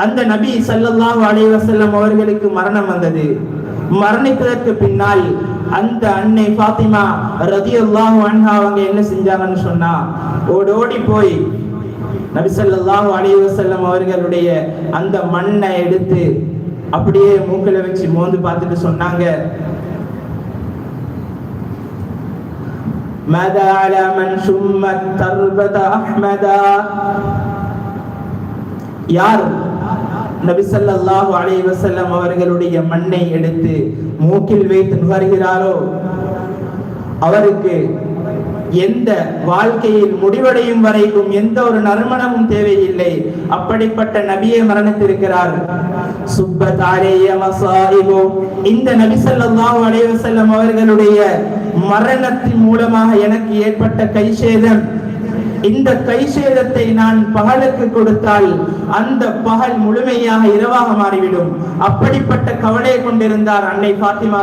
அந்த நபி ஸல்லல்லாஹு அலைஹி வஸல்லம் அவர்களுக்கு மரணம் வந்தது. மரணித்ததற்கு பின்னால் அந்த அன்னை ஃபாத்திமா ரலியல்லாஹு அன்ஹா அவங்க என்ன செஞ்சாங்கன்னு சொன்னா, ஓடோடி போய் நபி ஸல்லல்லாஹு அலைஹி வஸல்லம் அவர்களுடைய அந்த மண்ணை எடுத்து அப்படியே மூக்கில வச்சு மோந்து பார்த்துட்டு சொன்னாங்க, மதா அலா மன் சும்மத் தர்பத அஹ்மதா. யார் நபி ஸல்லல்லாஹு அலைஹி வஸல்லம் அவர்களுடைய மண்ணை எடுத்து மூக்கில் வைத்து நுகர்கிறாரோ அவருக்கு எந்த வாழ்க்கையில் முடிவடையும் வரைக்கும் எந்த ஒரு நறுமணமும் தேவையில்லை. அப்படிப்பட்ட நபியை மரணித்திருக்கிறார். சுப்பத் அலைய மசாயிபு. இந்த நபி ஸல்லல்லாஹு அலைஹி வஸல்லம் அவர்களுடைய மரணத்தின் மூலமாக எனக்கு ஏற்பட்ட கைசேதம், இந்த கைசேதத்தை நான் பகலுக்கு கொடுத்தால் அந்த பகல் முழுமையாக இரவாக மாறிவிடும். அப்படிப்பட்ட கவலையை கொண்டிருந்தார் அன்னை ஃபாத்திமா.